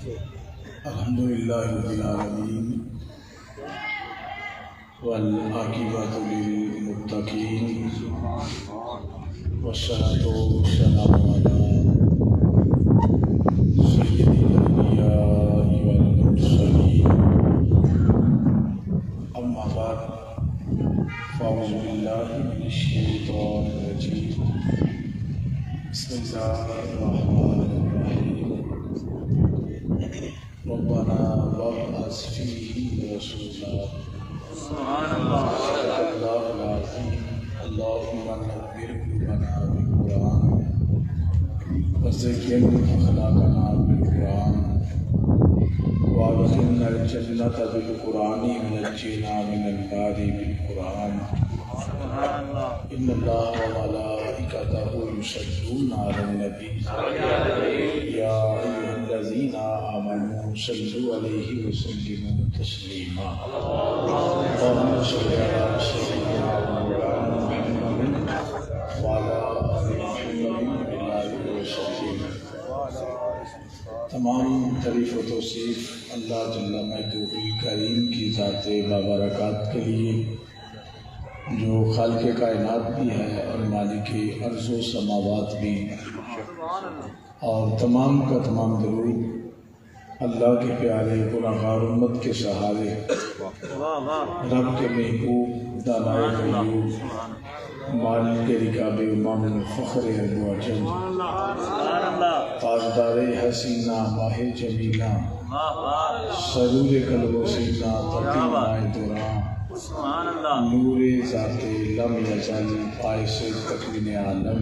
الحمدللہ رب العالمین والعاقبۃ للمتقین والصلاۃ والسلام علی سید الانبیاء والمرسلین اما بعد فاعوذ باللہ من الشیطان الرجیم بسم اللہ الرحمن الرحیم ربنا وابعث فیہم رسولا سبحان اللہ صدق اللہ العظیم اللہم نور قلوبنا بالقرآن وزین اخلاقنا بالقرآن وادخلنا الجنۃ بالقرآن ونجنا من النار بالقرآن ان اللہ وملائکتہ یصلون علی النبی یا ایھا الذین آمنوا صلوا علیہ وسلموا تسلیما اللہم صل علی سیدنا مولانا محمد وعلی آل محمد وعلى وسلم۔ تمام تعریف و توصیف اللہ جل مجدہ الکریم کی ذات بابرکات کے لیے جو خالق کائنات بھی ہے اور مالک ارض و سماوات بھی، اور تمام کا تمام درود اللہ کے پیارے گناہگار امت کے سہارے رب کے محبوب دانائے غیوب مالک رکاب امام فخر ارض و عجم تاجدار حسینہ ماہ جمیلہ سرور قلب و سینہ تقی ماہ دوران نور ذات لم یزل باعث تکوین عالم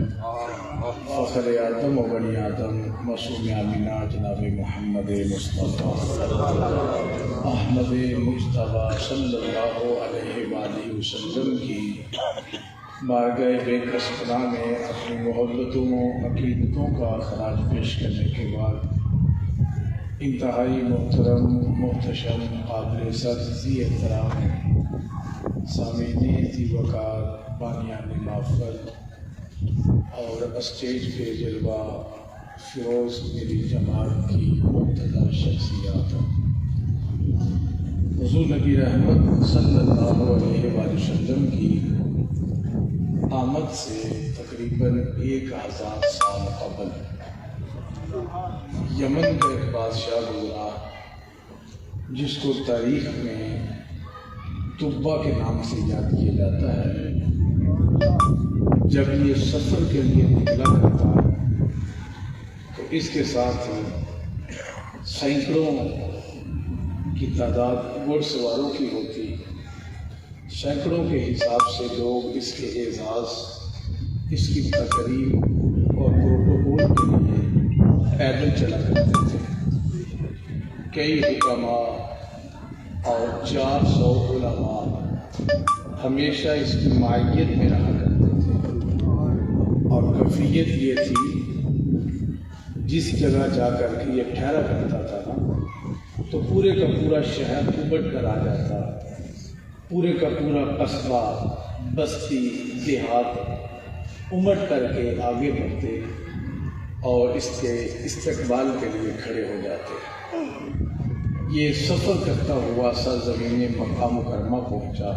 فخر آدم و بنی آدم معصوم آمینہ جناب محمد مصطفیٰ احمد مجتبیٰ صلی اللہ علیہ وآلہ وسلم کی بارگاہ بے کس پناہ میں اپنی محبتوں و عقیدتوں کا خراج پیش کرنے کے بعد انتہائی محترم محتشم قابل ذی احترام سامعین ذی وقار بانیان محفل اور اسٹیج پہ جلوہ فیروز میری جماعت کی مقتدر شخصیات، حضور نبی رحمت صلی اللہ علیہ وآلہ وسلم کی آمد سے تقریباً 1000 سال قبل یمن کا ایک بادشاہ گزرا جس کو تاریخ میں تبا کے نام سے یاد کیا جاتا ہے۔ جب یہ سفر کے لیے نکلا کرتا تو اس کے ساتھ سینکڑوں کی تعداد گھوڑ سواروں کی ہوتی، سینکڑوں کے حساب سے لوگ اس کے اعزاز، اس کی تقریب اور پروٹوکول کے لیے پیدل چلا کرتے تھے۔ کئی حکماء اور 400 علماء ہمیشہ اس کی معیت میں رہا کرتے تھے، اور کیفیت یہ تھی جس جگہ جا کر کے یہ ٹھہرا کرتا تھا نا تو پورے کا پورا شہر امٹ کر آ جاتا، پورے کا پورا قصبہ بستی دیہات امٹ کر کے آگے بڑھتے اور اس کے استقبال کے لیے کھڑے ہو جاتے۔ یہ سفر کرتا ہوا سرزمین مکہ مکرمہ پہنچا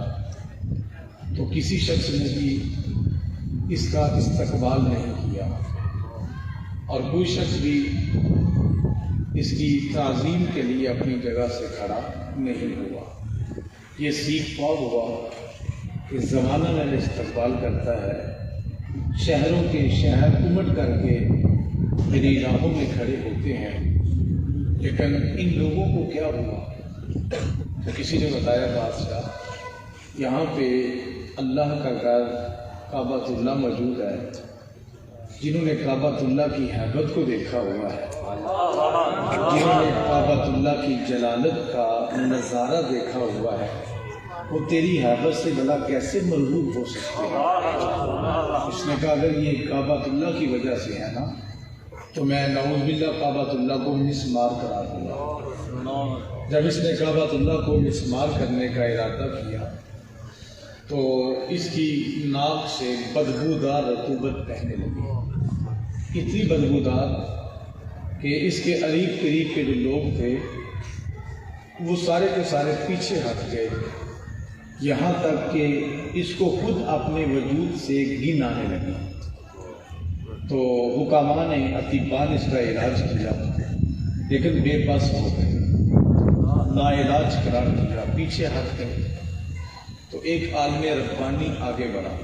تو کسی شخص نے بھی اس کا استقبال نہیں کیا، اور کوئی شخص بھی اس کی تعظیم کے لیے اپنی جگہ سے کھڑا نہیں ہوا۔ یہ سیکھ پا ہوا کہ زمانہ میں استقبال کرتا ہے، شہروں کے شہر امٹ کر کے میری راہوں میں کھڑے ہوتے ہیں، لیکن ان لوگوں کو کیا ہوا؟ تو کسی نے بتایا بادشاہ یہاں پہ اللہ کا گھر کعبۃ اللہ موجود ہے، جنہوں نے کعبۃ اللہ کی ہیبت کو دیکھا ہوا ہے، جنہوں نے کعبۃ اللہ کی جلالت کا نظارہ دیکھا ہوا ہے، وہ تیری ہیبت سے بھلا کیسے مرغوب ہو سکتے ہیں؟ اس نے کہا اگر یہ کعبۃ اللہ کی وجہ سے ہے نا تو میں نعوذ باللہ کعبۃ اللہ کو مسمار کرا دوں گا۔ جب اس نے کعبۃ اللہ کو مسمار کرنے کا ارادہ کیا تو اس کی ناک سے بدبودار رطوبت بہنے لگی، اتنی بدبودار کہ اس کے قریب کے جو لوگ تھے وہ سارے کے سارے پیچھے ہٹ گئے، یہاں تک کہ اس کو خود اپنے وجود سے گن آنے لگا۔ تو حکاماں نے اطباء نے اس کا علاج کیا لیکن بے بس ہو گئے، لا علاج قرار دیا، پیچھے ہٹ گئے۔ تو ایک عالم ربانی آگے بڑھا،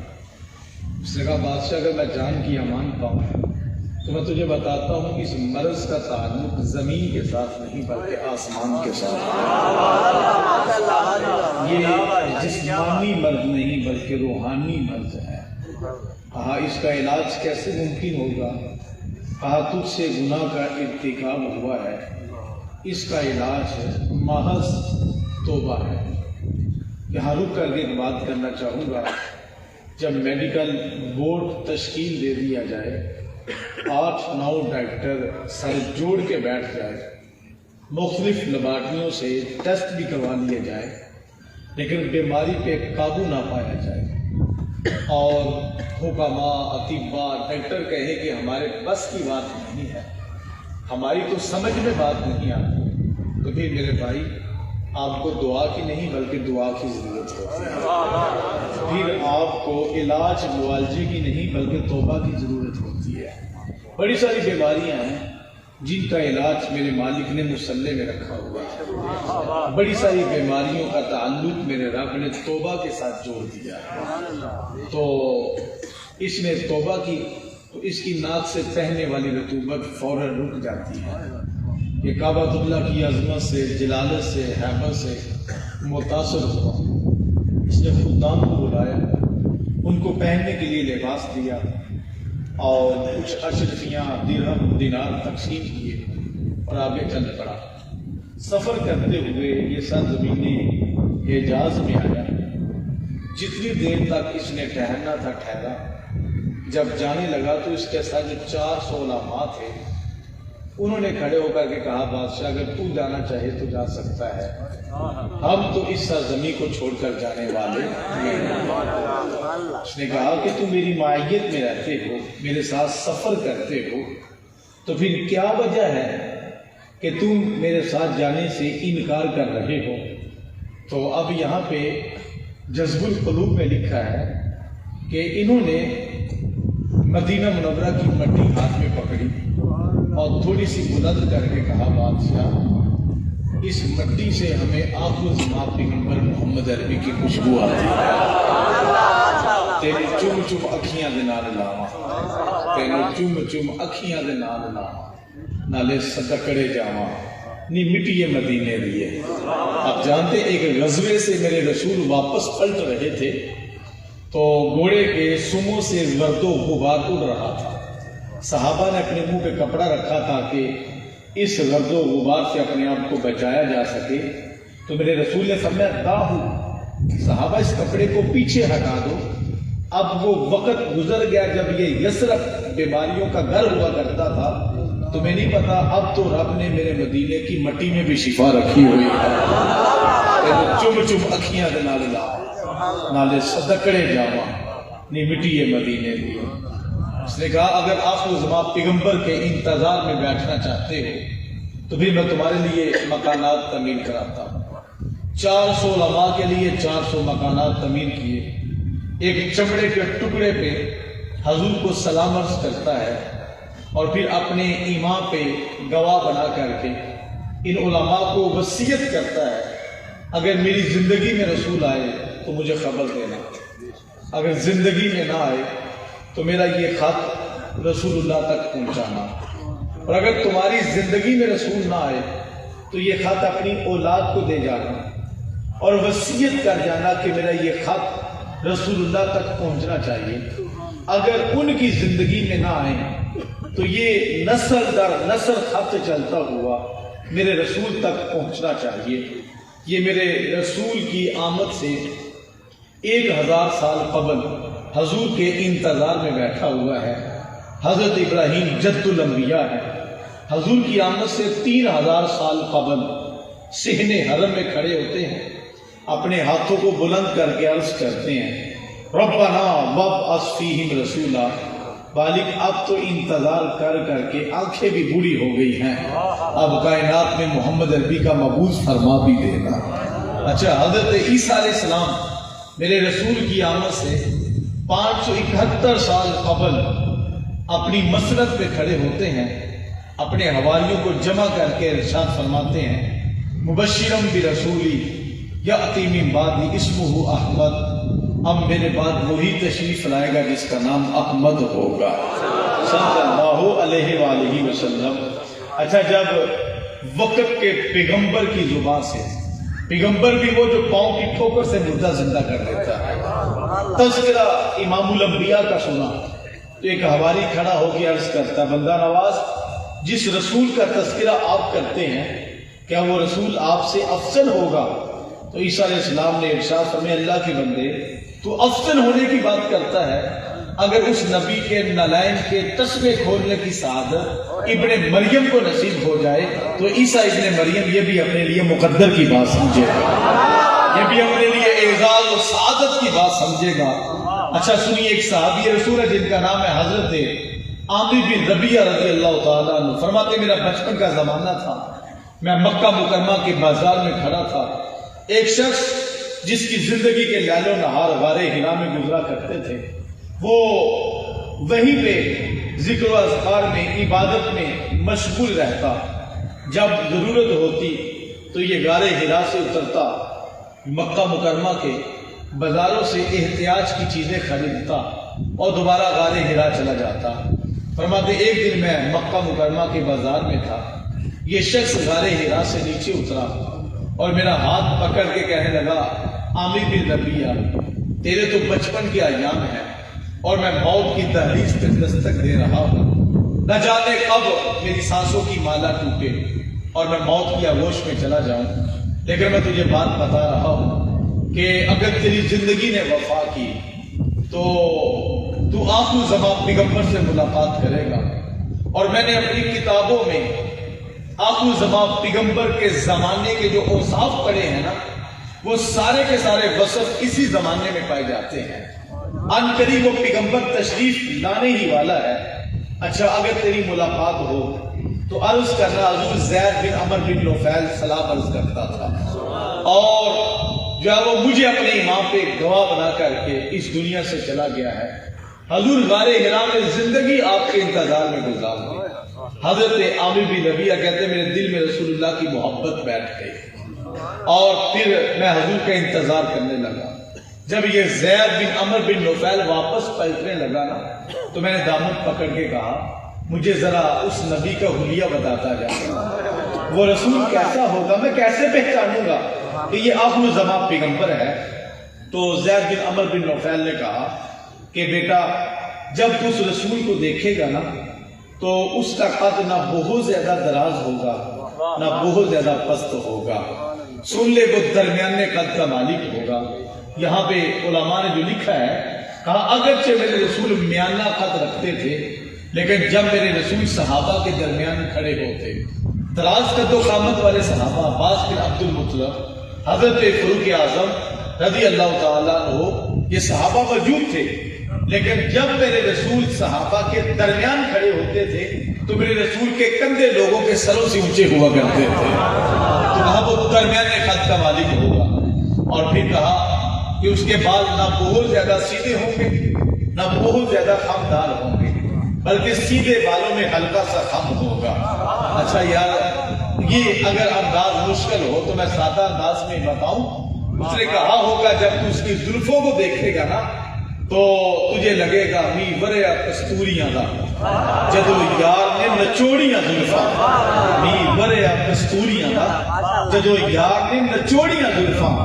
اس نے کہا بادشاہ اگر میں جان کی امان پاؤں تو میں تجھے بتاتا ہوں کہ اس مرض کا تعلق زمین کے ساتھ نہیں بلکہ آسمان کے ساتھ، یہ جسمانی مرض نہیں بلکہ روحانی مرض ہے۔ کہا اس کا علاج کیسے ممکن ہوگا؟ کہا تجھ سے گناہ کا ارتکاب ہوا ہے، اس کا علاج محض توبہ ہے۔ یہاں رک کر کے ایک بات کرنا چاہوں گا، جب میڈیکل بورڈ تشکیل دے دیا جائے، 8-9 ڈاکٹر سر جوڑ کے بیٹھ جائے، مختلف لیبارٹریوں سے ٹیسٹ بھی کروا لیے جائے، لیکن بیماری پہ قابو نہ پایا جائے اور حکماء اطباء ڈاکٹر کہے کہ ہمارے بس کی بات نہیں ہے، ہماری تو سمجھ میں بات نہیں آتی، تو پھر میرے بھائی آپ کو دعا کی نہیں بلکہ دعا کی ضرورت ہوتی ہے، پھر آپ کو علاج معالجے کی نہیں بلکہ توبہ کی ضرورت ہوتی ہے۔ بڑی ساری بیماریاں ہیں جن کا علاج میرے مالک نے مصلے میں رکھا ہوا ہے، بڑی ساری بیماریوں کا تعلق میرے رب نے توبہ کے ساتھ جوڑ دیا ہے۔ تو اس نے توبہ کی تو اس کی ناک سے بہنے والی رطوبت فوراً رک جاتی ہے۔ یہ کعبۃ اللہ کی عظمت سے، جلالت سے، ہیبت سے متاثر ہوا، اس نے خدام کو بلایا، ان کو پہننے کے لیے لباس دیا اور کچھ اشرفیاں درہم دینار تقسیم کیے اور آگے چل پڑا۔ سفر کرتے ہوئے یہ سرزمین حجاز میں آیا، جتنی دیر تک اس نے ٹھہرنا تھا ٹھہرا، جب جانے لگا تو اس کے ساتھ جو 400 علماء تھے انہوں نے کھڑے ہو کر کے کہا بادشاہ اگر تو جانا چاہے تو جا سکتا ہے، ہم تو اس سرزمین کو چھوڑ کر جانے والے نہیں۔ اس نے کہا کہ تم میری معیت میں رہتے ہو، میرے ساتھ سفر کرتے ہو، تو پھر کیا وجہ ہے کہ تم میرے ساتھ جانے سے انکار کر رہے ہو؟ تو اب یہاں پہ جذب القلوب میں لکھا ہے کہ انہوں نے مدینہ منورہ کی مٹی ہاتھ میں پکڑی اور تھوڑی سی بلند کر کے کہا بادشاہ اس مٹی سے ہمیں آخر زمان پیغمبر محمد عربی کی خوشبو آتی ہے، تیری چم چم اکھیاں دے نال لاواں، تیری چم چم اکھیاں دے نال لاواں، نالے صدقڑے جاواں نی مٹی مدینے دیے۔ آپ جانتے ایک غزوے سے میرے رسول واپس پلٹ رہے تھے تو گھوڑے کے سموں سے گرد و غبار اڑ رہا تھا، صحابہ نے اپنے منہ پہ کپڑا رکھا تاکہ اس گرد و غبار سے اپنے آپ کو بچایا جا سکے، تو میرے رسول نے فرمایا داہو، صحابہ اس کپڑے کو پیچھے ہٹا دو، اب وہ وقت گزر گیا جب یہ یثرب بیماریوں کا گھر ہوا کرتا تھا، تو میں نہیں پتا اب تو رب نے میرے مدینے کی مٹی میں بھی شفا رکھی ہوئی ہے، چم چم اکھیاں دے نال لاواں نالے صدقڑے جاواں نی مٹی مدینے دی۔ اس نے کہا اگر آپ زمان پیغمبر کے انتظار میں بیٹھنا چاہتے ہو تو بھی میں تمہارے لیے مکانات تعمیر کراتا ہوں۔ 400 علماء کے لیے 400 مکانات تعمیر کیے، ایک چمڑے کے ٹکڑے پہ حضور کو سلام عرض کرتا ہے اور پھر اپنے ایمان پہ گواہ بنا کر کے ان علماء کو وصیت کرتا ہے اگر میری زندگی میں رسول آئے تو مجھے خبر دینا، اگر زندگی میں نہ آئے تو میرا یہ خط رسول اللہ تک پہنچانا، اور اگر تمہاری زندگی میں رسول نہ آئے تو یہ خط اپنی اولاد کو دے جانا اور وصیت کر جانا کہ میرا یہ خط رسول اللہ تک پہنچنا چاہیے، اگر ان کی زندگی میں نہ آئے تو یہ نسل در نسل خط چلتا ہوا میرے رسول تک پہنچنا چاہیے۔ یہ میرے رسول کی آمد سے 1000 سال قبل حضور کے انتظار میں بیٹھا ہوا ہے۔ حضرت ابراہیم جد الانبیاء ہے، حضور کی آمد سے 3000 سال قبل صحن حرم میں کھڑے ہوتے ہیں، اپنے ہاتھوں کو بلند کر کے عرض کرتے ہیں ربنا وابعث فیہم رسولا، بالغ اب تو انتظار کر کر کے آنکھیں بھی بوڑھی ہو گئی ہیں، اب کائنات میں محمد عربی کا مبعوث فرما بھی دینا۔ اچھا، حضرت عیسیٰ علیہ السلام میرے رسول کی آمد سے 571 سال قبل اپنی مسند پہ کھڑے ہوتے ہیں، اپنے حواریوں کو جمع کر کے ارشاد فرماتے ہیں، مبشرم برسولی یأتی من بعدی اسمہ احمد، اب میرے بعد وہی تشریف لائے گا جس کا نام احمد ہوگا، صلی اللہ علیہ وآلہ وسلم۔ اچھا، جب وقت کے پیغمبر کی زبان سے، پیغمبر بھی وہ جو پاؤں کی ٹھوکر سے مردہ زندہ کر دیتا ہے، تذکرہ امام الانبیاء کا سنا تو ایک حواری کھڑا ہو کے عرض کرتا، بندہ نواز، جس رسول کا تذکرہ آپ کرتے ہیں کیا وہ رسول آپ سے افضل ہوگا؟ تو عیسیٰ علیہ السلام نے ارشاد فرمایا، اللہ کے بندے، تو افضل ہونے کی بات کرتا ہے، اگر اس نبی کے نالائن کے تسمے کھولنے کی سعادت ابن مریم کو نصیب ہو جائے تو عیسیٰ ابن مریم یہ بھی اپنے لیے مقدر کی بات سمجھے گا، یہ بھی اپنے لیے اعزاز و سعادت کی بات سمجھے گا۔ اچھا سنیے، ایک صحابی رسول ہے جن کا نام ہے حضرت عامر بن ربیعہ رضی اللہ تعالیٰ عنہ، فرماتے میرا بچپن کا زمانہ تھا، میں مکہ مکرمہ کے بازار میں کھڑا تھا، ایک شخص جس کی زندگی کے لیل و نہار غار حرا میں گزرا کرتے تھے، وہ وہیں پہ ذکر و اذکار میں، عبادت میں مشغول رہتا، جب ضرورت ہوتی تو یہ غار حرا سے اترتا، مکہ مکرمہ کے بازاروں سے احتیاج کی چیزیں خریدتا اور دوبارہ غار حرا چلا جاتا۔ فرماتے ایک دن میں مکہ مکرمہ کے بازار میں تھا، یہ شخص غار حرا سے نیچے اترا اور میرا ہاتھ پکڑ کے کہنے لگا، عامر بن ربیعہ، تیرے تو بچپن کے ایام ہیں اور میں موت کی دہلیز پہ دستک دے رہا ہوں، نہ جانے کب میری سانسوں کی مالا ٹوٹے اور میں موت کی آغوش میں چلا جاؤں، لیکن میں تجھے بات بتا رہا ہوں کہ اگر تیری زندگی نے وفا کی تو تو آخر زمان پیغمبر سے ملاقات کرے گا، اور میں نے اپنی کتابوں میں آخر زمان پیغمبر کے زمانے کے جو اوصاف پڑھے ہیں نا، وہ سارے کے سارے وصف اسی زمانے میں پائے جاتے ہیں، ان قریب وہ پیغمبر تشریف لانے ہی والا ہے۔ اچھا، اگر تیری ملاقات ہو تو عرض کرنا، حضور زید بن عمر بن نوفل سلام عرض کرتا تھا، اور جو ہے وہ مجھے اپنے امام پہ گواہ بنا کر کے اس دنیا سے چلا گیا ہے۔ حضور غار حرا میں زندگی آپ کے انتظار میں گزار دی۔ حضرت عامر بن ربیعہ کہتے ہیں میرے دل میں رسول اللہ کی محبت بیٹھ گئی اور پھر میں حضور کا انتظار کرنے لگا۔ جب یہ زید بن عمر بن نوفل واپس پلٹنے لگا نا تو میں نے دامن پکڑ کے کہا، مجھے ذرا اس نبی کا حلیہ بتاتا جا، وہ رسول کیسا ہوگا، میں کیسے پہچانوں گا کہ یہ آخر زمان پیغمبر ہے؟ تو زید بن عمر بن نوفل نے کہا کہ بیٹا، جب تو اس رسول کو دیکھے گا نا تو اس کا قد نہ بہت زیادہ دراز ہوگا نہ بہت زیادہ پست ہوگا، سن لے وہ درمیانے قد کا مالک ہوگا۔ یہاں پہ علماء نے جو لکھا ہے، کہا اگرچہ میرے رسول میانہ قد رکھتے تھے لیکن جب میرے رسول صحابہ کے درمیان کھڑے ہوتے، دراز قد و قامت والے صحابہ عباس بن عبد المطلب، حضرت فاروق اعظم رضی اللہ تعالیٰ عنہ، یہ صحابہ موجود تھے، لیکن جب میرے رسول صحابہ کے درمیان کھڑے ہوتے تھے تو میرے رسول کے کندھے لوگوں کے سروں سے اونچے ہوا کرتے تھے، تو کہا وہ درمیانے قد کا مالک ہوگا، اور پھر کہا کہ اس کے بال نہ بہت زیادہ سیدھے ہوں گے نہ بہت زیادہ خمدار ہوں گے، بلکہ سیدھے بالوں میں ہلکا سا خم ہوگا۔ اچھا یار، یہ اگر انداز مشکل ہو تو میں سادہ انداز میں بتاؤں، اس نے کہا ہوگا جب تو اس کی زلفوں کو دیکھے گا نا تو تجھے لگے گا می وریا کستوریاں دا جدو یار نے نچوڑیاں زلفاں، می وریا کستوریاں دا جدو یار نے نچوڑیاں زلفاں،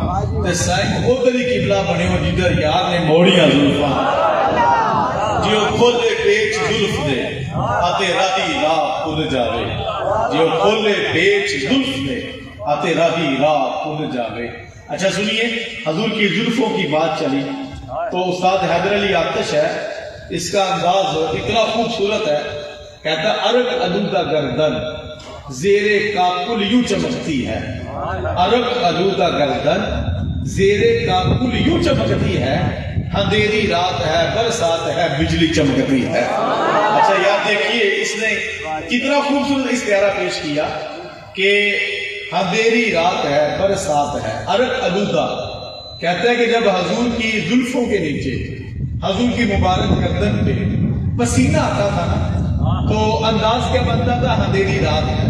تے سائیں ادھر ہی قبلہ بنے ہو جدھر یار نے موڑیاں زلفاں، جیو کھولے پیچ زلف دے آتے راہی راہ پل جاوے، جیو کھولے پیچ زلف دے آتے راہی راہ پل جاوے۔ اچھا سنیے، حضور کی زلفوں کی بات چلی تو استاد حیدر علی آتش ہے، اس کا انداز اتنا خوبصورت ہے، کہتا ارق علودہ گردن زیر کاکل یوں چمکتی ہے، ارق علودہ گردن زیر کاکل یوں چمکتی ہے، اندھیری رات ہے برسات ہے بجلی چمکتی ہے۔ اچھا یار دیکھیے اس نے کتنا خوبصورت استعارہ پیش کیا کہ اندھیری رات ہے برسات ہے، عرق آلودہ کہتا ہے کہ جب حضور کی زلفوں کے نیچے حضور کی مبارک گردن پہ پسینہ آتا تھا نا تو انداز کیا بنتا تھا؟ اندھیری رات ہے۔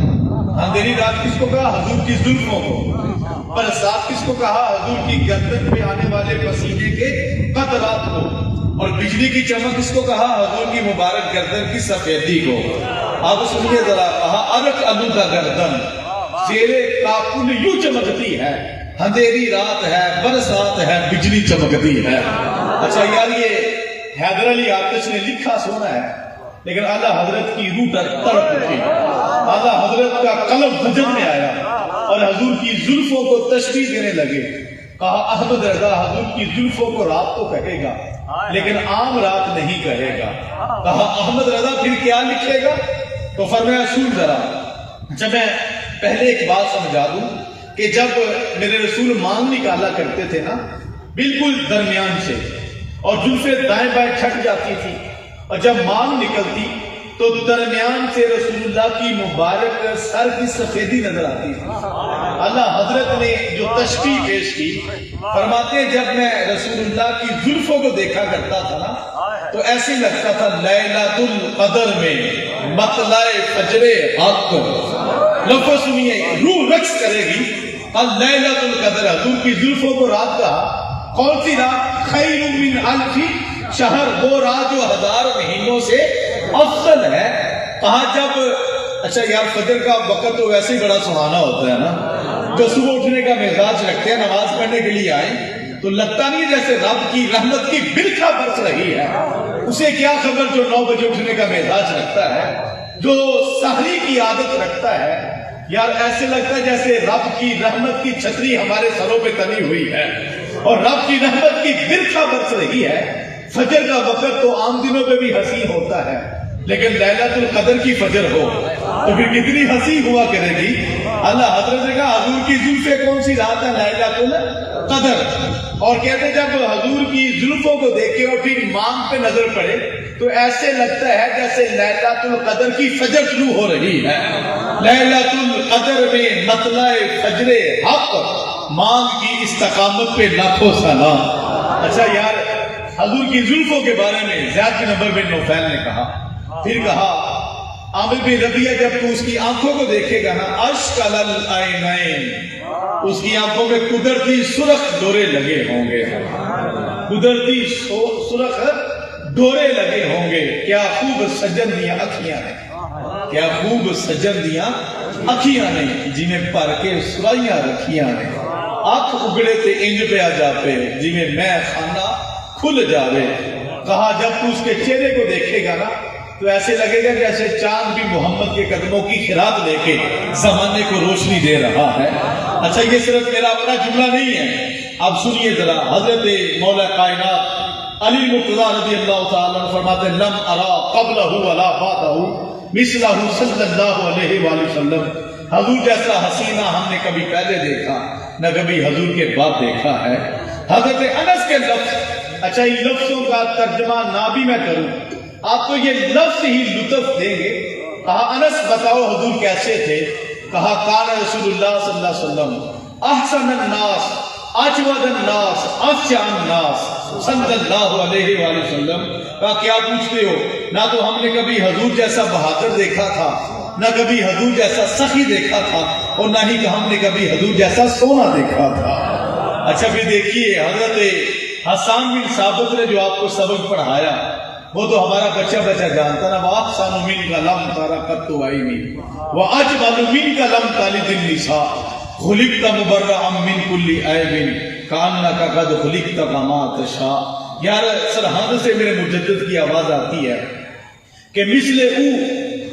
اندھیری رات کس کو کہا؟ حضور کی زلفوں کو۔ برسات کس کو کہا؟ حضور کی گردن پہ آنے والے پسینے کے قطرات کو۔ اور بجلی کی چمک کس کو کہا؟ حضور کی مبارک گردن کی سفیدی کو۔ اب سنیے ذرا، کہا عرق آلودہ گردن زیرے کاکل یوں چمکتی ہے، اندھیری رات ہے برسات ہے بجلی چمکتی ہے۔ اچھا یار یہ حیدر علی آتش نے لکھا سونا ہے لیکن اعلیٰ حضرت کی روح تڑپ اٹھی، اعلیٰ حضرت کا قلب وجن میں آیا اور حضور کی زلفوں کو تشبیہ دینے لگے۔ کہا احمد رضا حضور کی زلفوں کو رات تو کہے گا لیکن عام رات نہیں کہے گا۔ کہا احمد رضا پھر کیا لکھے گا؟ تو فرمایا سن ذرا، جب میں پہلے ایک بات سمجھا دوں کہ جب میرے رسول مانگ نکالا کرتے تھے نا بالکل درمیان سے اور زلفیں دائیں بائیں چھٹ جاتی تھی اور جب مانگ نکلتی تو درمیان سے رسول اللہ کی مبارک سر کی سفیدی نظر آتی تھی۔ اللہ حضرت نے جو تشبیہ پیش کی فرماتے ہیں جب میں رسول اللہ کی زلفوں کو دیکھا کرتا تھا نا تو ایسے لگتا تھا لیلۃ القدر میں مطلع فجر حق۔ لفظ سنیے، روح رقص کرے گی۔ لیلۃ القدر حضور کی زلفوں کو رات کہا، کون سی رات؟ خیر من الف شہر، وہ رات جو 1000 مہینوں سے افضل ہے۔ کہا جب اچھا یار فجر کا وقت تو ویسے ہی بڑا سہانا ہوتا ہے نا، جو صبح اٹھنے کا مزاج رکھتے ہیں نماز پڑھنے کے لیے آئیں تو لگتا نہیں جیسے رب کی رحمت کی برکھا برس رہی ہے۔ اسے کیا خبر جو 9 بجے اٹھنے کا مزاج رکھتا ہے، جو سحری کی عادت رکھتا ہے، یار ایسے لگتا ہے جیسے رب کی رحمت کی چھتری ہمارے سروں پہ تنی ہوئی ہے اور رب کی رحمت کی برکھا برس رہی ہے۔ فجر کا وقت تو عام دنوں پہ بھی حسین ہوتا ہے لیکن لیلۃ القدر کی فجر ہو تو پھر کتنی حسین ہوا کرے گی۔ اللہ حضرت نے کہا حضور کی زلفیں کون سی رات ہے؟ لیلۃ القدر۔ اور کہتے جب حضور کی زلفوں کو دیکھے اور پھر مانگ پہ نظر پڑے تو ایسے لگتا ہے جیسے لیلۃ القدر کی فجر شروع ہو رہی ہے۔ لیلۃ القدر میں مطلع فجر حق، مانگ کی استقامت پہ لاکھوں سلام۔ اچھا یار حضور کی زلفوں کے بارے میں زید بن عمرو بن نوفل نے کہا، پھر کہا عامر بن ربیعہ جب تو اس کی آنکھوں کو دیکھے گا نا اشکل العینین، اس کی آنکھوں میں قدرتی سرخ ڈورے لگے ہوں گے، قدرتی سرخ ڈورے لگے ہوں گے۔ کیا خوب سجن دیا اکھیاں نے، کیا خوب سجن دیا اکھیاں نے، جنہیں پر کے سرائیاں رکھیاں نے، آنکھ اگڑے تے انج پہ آ جاپے جنہیں میں خانہ کھل جاوے۔ کہا جب تو اس کے چہرے کو دیکھے گا نا تو ایسے لگے گا جیسے چاند بھی محمد کے قدموں کی خیرات لے کے زمانے کو روشنی دے رہا ہے۔ اچھا یہ صرف میرا اپنا جملہ نہیں ہے، اب سنیے ذرا، حضرت مولا کائنات علی مرتضیٰ رضی اللہ تعالیٰ عنہ فرماتے لم ارا قبلہ ولا بعدہ مثلہ صلی اللہ علیہ وآلہ وسلم، حضور جیسا حسینہ ہم نے کبھی پہلے دیکھا نہ کبھی حضور کے بعد دیکھا ہے۔ حضرت انس کے لفظ، اچھا یہ لفظوں کا ترجمہ نہ بھی میں کروں آپ کو یہ لفظ ہی لطف دیں گے۔ کہا انس بتاؤ حضور کیسے تھے؟ کہا کان رسول اللہ صلی اللہ علیہ وسلم احسن الناس اجود الناس افشع الناس صلی اللہ علیہ وآلہ وسلم۔ کہا کیا پوچھتے ہو؟ نہ تو ہم نے کبھی حضور جیسا بہادر دیکھا تھا، نہ کبھی حضور جیسا سخی دیکھا تھا، اور نہ ہی کہ ہم نے کبھی حضور جیسا سونا دیکھا تھا۔ اچھا پھر دیکھیے حضرت حسان بن ثابت نے جو آپ کو سبق پڑھایا وہ تو ہمارا بچہ جانتا نا، وَأَحْسَنُ مِنْكَ لَمْ تَرَ قَطُّ عَيْنِي وَأَجْمَلُ مِنْكَ لَمْ تَلِدِ النِّسَاءُ خُلِقْتَ مُبَرَّأً مِنْ كُلِّ عَيْبٍ كَأَنَّكَ قَدْ خُلِقْتَ كَمَا تَشَاءُ۔ یار سرحد سے میرے مجدد کی آواز آتی ہے کہ مثل او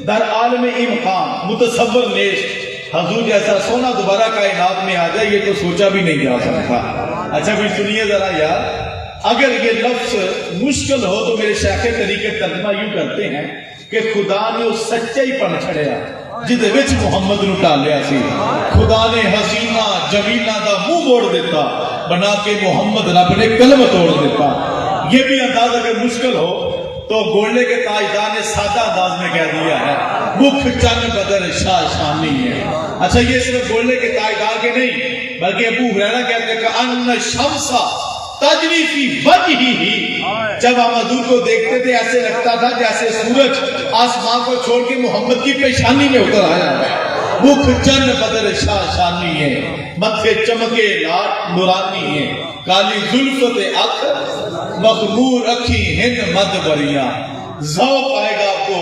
در عالم امکان متصور نیش، حضور جیسا سونا دوبارہ کائنات میں آ جائے یہ تو سوچا بھی نہیں جا سکتا۔ اچھا پھر سنیے ذرا یار، اگر یہ لفظ مشکل ہو تو میرے شیخ طریقت ترجمہ یوں کرتے ہیں کہ خدا نے اس سچائی پر چھڑیا جدے وچ محمد نو ٹالیا سی، خدا نے حسینہ جمیلہ دا منہ موڑ دیتا بنا کے محمد رب نے قلم توڑ دیتا۔ یہ بھی انداز اگر مشکل ہو تو گولڈے کے تاجدار نے سادہ انداز میں کہہ دیا ہے مکھ چن بدر شاہ شانی ہے. اچھا یہ صرف گولڈے کے تاجدار کے نہیں بلکہ ابو ہریرہ کہتے ہیں کہ ان شمسا تجری فی وجہہ، جب ہم حضور کو دیکھتے تھے ایسے لگتا تھا جیسے سورج آسمان کو چھوڑ کے محمد کی پیشانی میں اتر آیا ہے. مکھ چن بدر شاہ شانی ہے، متھے چمکے لاٹ نورانی ہے، کالی زلفت اکھ مغمور اکھی ہند مد بریاں. ذوق آئے گا آپ کو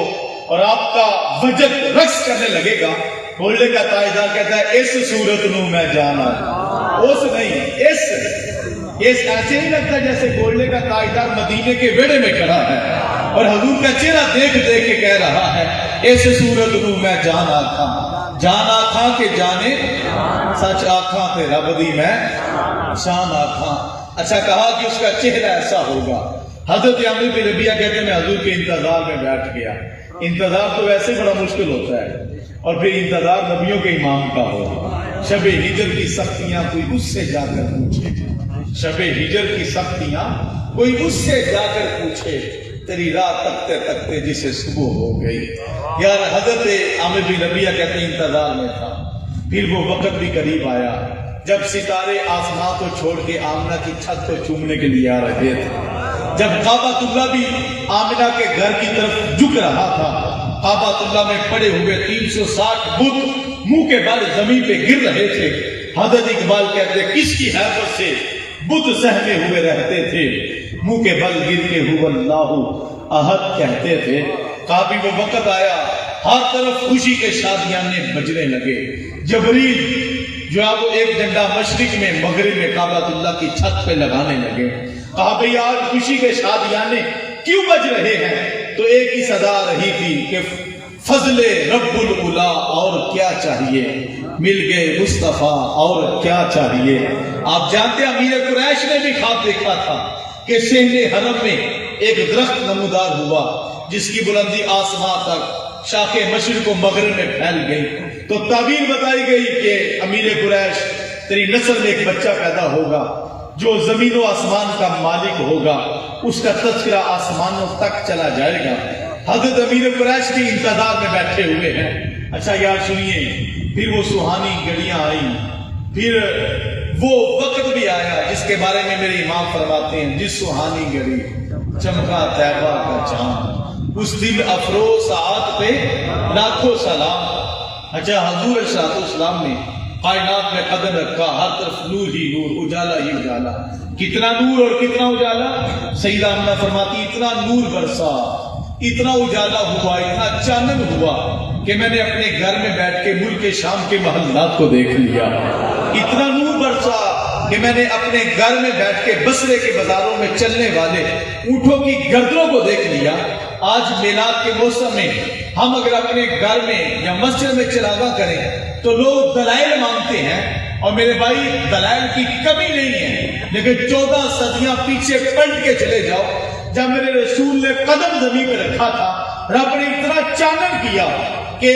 اور آپ کا وجد رقص کرنے لگے گا. گولڈے کا تاجدار کہتا ہے اس صورت نو میں جانا، اس نہیں اس ایسے نہیں لگتا جیسے گولڈے کا تاجدار مدینے کے ویڑے میں کھڑا ہے اور حضور کا چہرہ دیکھ دیکھ کے کہہ رہا ہے اس صورت نو میں جانا تھا کہ جانے سچ آکھاں تے رب دی میں شان آکھاں. اچھا کہا کہ اس کا چہرہ ایسا ہوگا. حضرت عامر بن ربیعہ کہتے ہیں میں حضور کے انتظار میں بیٹھ گیا. انتظار تو ویسے بڑا مشکل ہوتا ہے اور پھر انتظار نبیوں کے امام کا ہو. شب ہجر کی سختیاں کوئی اس سے جا کر پوچھے، شب ہجر کی سختیاں کوئی اس سے جا کر پوچھے، تیری راہ تکتے تکتے جسے صبح ہو گئی. یار حضرت عامر بن ربیعہ کہتے ہیں انتظار میں تھا. پھر وہ وقت بھی قریب آیا جب ستارے آسمان کو چھوڑ کے آمنہ کی چھت کو چومنے کے لیے آ رہے تھے. جب کعبۃ اللہ بھی آمنہ کے گھر کی طرف جھک رہا تھا. کعبۃ اللہ میں پڑے ہوئے 360 بت منہ کے بل زمین پہ گر رہے تھے. حضرت اقبال کہتے ہیں کس کی حیبت سے بت سہمے ہوئے رہتے تھے، منہ کے بل گر کے ہو اللہ احد کہتے تھے. کافی وہ وقت آیا ہر طرف خوشی کے شادیانے بجنے لگے. جبریل جو ہے وہ ایک ڈنڈا مشرق میں مغرب میں کعبۃ اللہ کی چھت پہ لگانے لگے. کہا بھئی آج خوشی کے شادیانے کیوں بج رہے ہیں؟ تو ایک ہی صدا رہی تھی کہ فضل رب العلا اور کیا چاہیے، مل گئے مصطفیٰ اور کیا چاہیے. آپ جانتے ہیں امیر قریش نے بھی خواب دیکھا تھا کہ شہر حرم میں ایک درخت نمودار ہوا جس کی بلندی آسمان تک شاخ مشرق و مغرب میں پھیل گئی. تو تعبیر بتائی گئی کہ امیر قریش تیری نسل میں ایک بچہ پیدا ہوگا جو زمین و آسمان کا مالک ہوگا، اس کا تذکرہ آسمانوں تک چلا جائے گا. حضرت امیر قریش بھی انتظار میں بیٹھے ہوئے ہیں. اچھا یار سنیے، پھر وہ سہانی گھڑیاں آئیں، پھر وہ وقت بھی آیا جس کے بارے میں میرے امام فرماتے ہیں جس سہانی گھڑی چمکا طیبہ کا چاند، اس دل افروز ساعت پہ لاکھوں سلام. اچھا حضور صلی اللہ علیہ وسلم نے کائنات میں قدم رکھا، ہر طرف نور ہی نور، اجالا ہی اجالا. کتنا نور اور کتنا اجالا؟ سیدہ آمنہ فرماتی اتنا نور برسا، اتنا اجالا ہوا، اتنا چانن ہوا کہ میں نے اپنے گھر میں بیٹھ کے ملک شام کے محلات کو دیکھ لیا. اتنا نور برسا کہ میں نے اپنے گھر میں بیٹھ کے بصرے کے بازاروں میں چلنے والے اونٹوں کی گردنوں کو دیکھ لیا. آج میلاد کے موسم میں ہم اگر اپنے گھر میں یا مسجد میں چراغاں کریں تو لوگ دلائل مانگتے ہیں، اور میرے بھائی دلائل کی کمی نہیں ہے، لیکن 14 صدیاں پیچھے پلٹ کے چلے جاؤ، جب میرے رسول نے قدم زمین پہ رکھا تھا رب نے اتنا چانن کیا کہ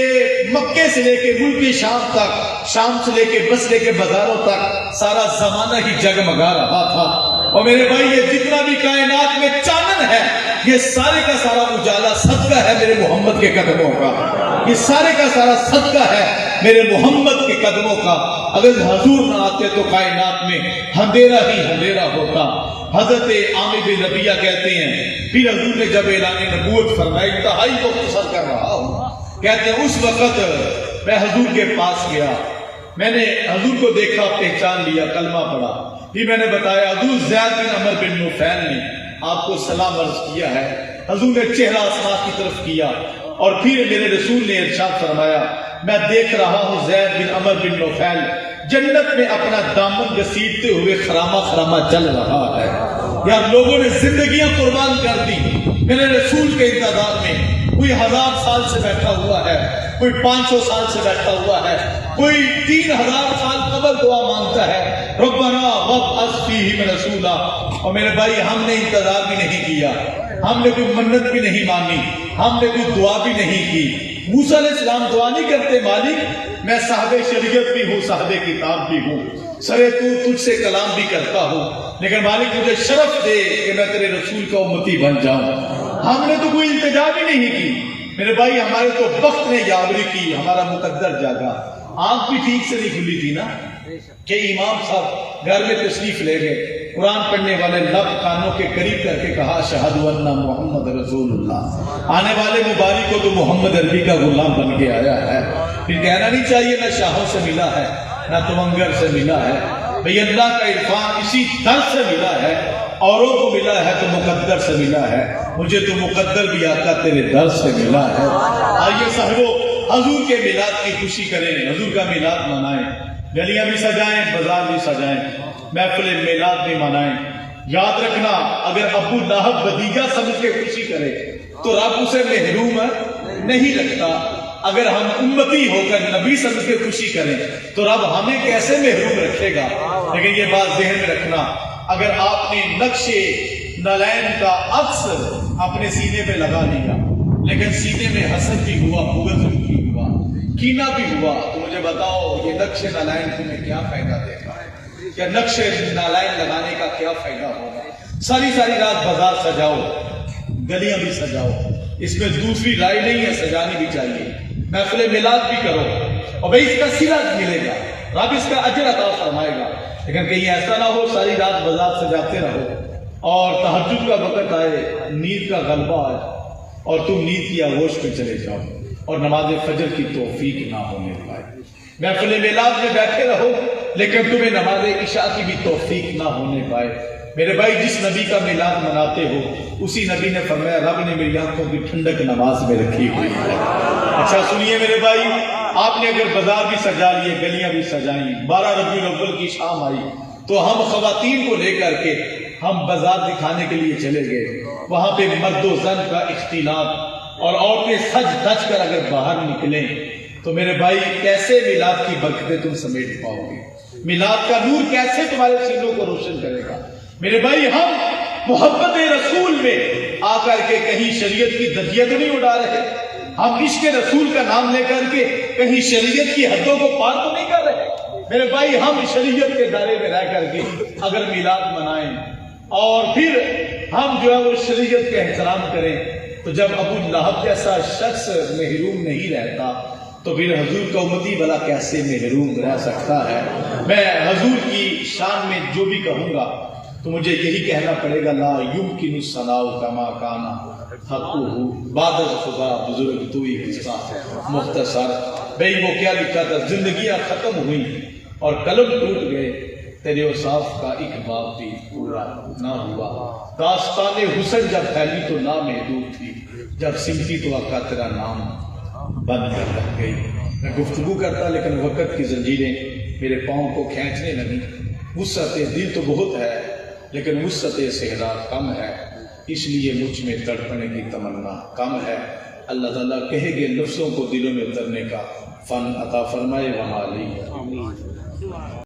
مکے سے لے کے ملک شام تک، شام سے لے کے بصرے کے بازاروں تک سارا زمانہ ہی جگمگا رہا تھا. اور میرے بھائی یہ جتنا بھی کائنات میں چانن ہے یہ سارے کا سارا اجالا صدقہ ہے میرے محمد کے قدموں کا. یہ سارے کا سارا صدقہ ہے میرے محمد کے قدموں کا. اگر حضور نہ آتے تو کائنات میں اندھیرا ہی اندھیرا ہوتا. حضرت عامر بن ربیعہ کہتے ہیں پھر حضور نے جب اعلان نبوت فرمائی، انتہائی مختصر کر رہا ہوں، کہتے ہیں اس وقت میں حضور کے پاس گیا، میں نے حضور کو دیکھا، پہچان لیا، کلمہ پڑھا. پھر میں نے بتایا حضور زید بن عمر بن نفیل نے آپ کو سلام عرض کیا ہے. حضور نے چہرہ آسمان کی طرف کیا اور پھر میرے رسول نے ارشاد فرمایا میں دیکھ رہا ہوں زید بن عمر بن نفیل جنت میں اپنا دامن گھسیٹتے ہوئے خرامہ خرامہ چل رہا ہے. یار لوگوں نے زندگیاں قربان کر دی میرے رسول کے انتظار میں. کوئی 1000 سال سے بیٹھا ہوا ہے، کوئی 500 سال سے بیٹھا ہوا ہے، کوئی 3000 سال قبل دعا مانگتا ہے ربنا وابعث فیہم رسولا. اور میرے بھائی ہم نے انتظار بھی نہیں کیا، ہم نے کوئی منت بھی نہیں مانی، ہم نے کوئی دعا بھی نہیں کی. موسیٰ علیہ السلام دعا نہیں کرتے مالک میں صاحب شریعت بھی ہوں، صاحب کتاب بھی ہوں، سرے تو تجھ سے کلام بھی کرتا ہوں، لیکن مالک مجھے شرف دے کہ میں تیرے رسول کا امتی بن جاؤں۔ ہم نے تو کوئی التجا بھی نہیں کی میرے بھائی، ہمارے تو وقت نے یاوری کی، ہمارا مقدر جاگا۔ آنکھ بھی ٹھیک سے نہیں کھلی تھی نا کہ امام صاحب گھر میں تشریف لے گئے، قرآن پڑھنے والے لب کانوں کے قریب کر کے کہا اشہد ان محمد رسول اللہ، آنے والے مبارک کو تو محمد عربی کا غلام بن کے آیا ہے۔ پھر کہنا نہیں چاہیے نہ شاہوں سے ملا ہے نہ توانگر سے ملا ہے، بھئی اللہ کا عرفان اسی در سے ملا ہے، اوروں کو ملا ہے تو مقدر سے ملا ہے، مجھے تو مقدر بھی آقا تیرے در سے ملا ہے۔ آئیے صاحبو حضور کے میلاد کی خوشی کریں، حضور کا میلاد منائیں، گلیاں بھی سجائیں، بازار بھی سجائیں، محفل میلاد بھی منائیں۔ یاد رکھنا اگر ابو لہب بھتیجا سمجھ کے خوشی کرے تو رب اسے محروم نہیں رکھتا، اگر ہم امتی ہو کر نبی سمجھ کے خوشی کریں تو رب ہمیں کیسے محروم رکھے گا۔ لیکن یہ بات ذہن میں رکھنا، اگر آپ نے نقش نالین کا عکس اپنے سینے پہ لگا لیا لیکن سینے میں حسد بھی ہوا، بغض بھی ہوا، کینہ بھی ہوا، تو مجھے بتاؤ یہ نقش نالین تمہیں کیا فائدہ دے گا؟ یا نقش نالین لگانے کا کیا فائدہ ہوگا؟ ساری رات بازار سجاؤ، گلیاں بھی سجاؤ، اس میں دوسری رائے نہیں ہے، سجانی بھی چاہیے، محفل میلاد بھی کرو، اور بھئی اس کا صلہ ملے گا، رب اس کا اجر عطا فرمائے گا۔ لیکن کہیں ایسا نہ ہو ساری رات بازار سجاتے رہو اور تہجد کا وقت آئے، نیند کا غلبہ آئے اور تم نیند کی آغوش میں چلے جاؤ اور نماز فجر کی توفیق نہ ہونے پائے۔ محفل میلاد میں بیٹھے رہو لیکن تمہیں نماز عشاء کی بھی توفیق نہ ہونے پائے۔ میرے بھائی جس نبی کا میلاد مناتے ہو اسی نبی نے فرمایا رب نے میری آنکھوں کی ٹھنڈک نماز میں رکھی ہوئی ہے۔ اچھا سنیے میرے بھائی، آپ نے اگر بازار بھی سجا لیے، گلیاں بھی سجائیں، 12 ربیع الاول کی شام آئی تو ہم خواتین کو لے کر کے ہم بازار دکھانے کے لیے چلے گئے، وہاں پہ مرد و زن کا اختلاط اور عورتیں سج دھج کر اگر باہر نکلیں تو میرے بھائی کیسے میلاد کی برکتیں تم سمیٹ پاؤ گے؟ میلاد کا نور کیسے تمہارے سینوں کو روشن کرے گا؟ میرے بھائی ہم محبت رسول میں آ کر کے کہیں شریعت کی دھجیاں تو نہیں اڑا رہے، ہم عشق رسول کا نام لے کر کے کہیں شریعت کی حدوں کو پار تو نہیں کر رہے۔ میرے بھائی ہم شریعت کے دائرے میں رہ کر کے اگر میلاد منائیں اور پھر ہم جو ہے وہ شریعت کا احترام کریں تو جب ابو لہب جیسا شخص محروم نہیں رہتا تو پھر حضور کا امتی بلا کیسے محروم رہ سکتا ہے؟ میں حضور کی شان میں جو بھی کہوں گا تو مجھے یہی کہنا پڑے گا لا یمکن الثناء کما کان حقہ بعد خدا بزرگ تو ہی قصہ مختصر۔ بھئی وہ کیا لکھا تھا، زندگیاں ختم ہوئی اور قلم ٹوٹ گئے، تیرے اوصاف کا ایک باب بھی پورا نہ ہوا، داستان حسن جب پھیلی تو نامحدود تھی، جب سمٹی تو آقا تیرا نام بند کر رکھ گئی۔ میں گفتگو کرتا لیکن وقت کی زنجیریں میرے پاؤں کو کھینچنے لگی۔ وسعت دل تو بہت ہے لیکن وسعت صحرا کم ہے، اس لیے مجھ میں تڑپنے کی تمنا کم ہے۔ اللہ تعالیٰ کہے گے لفظوں کو دلوں میں اترنے کا فن عطا فرمائے وہاں علی۔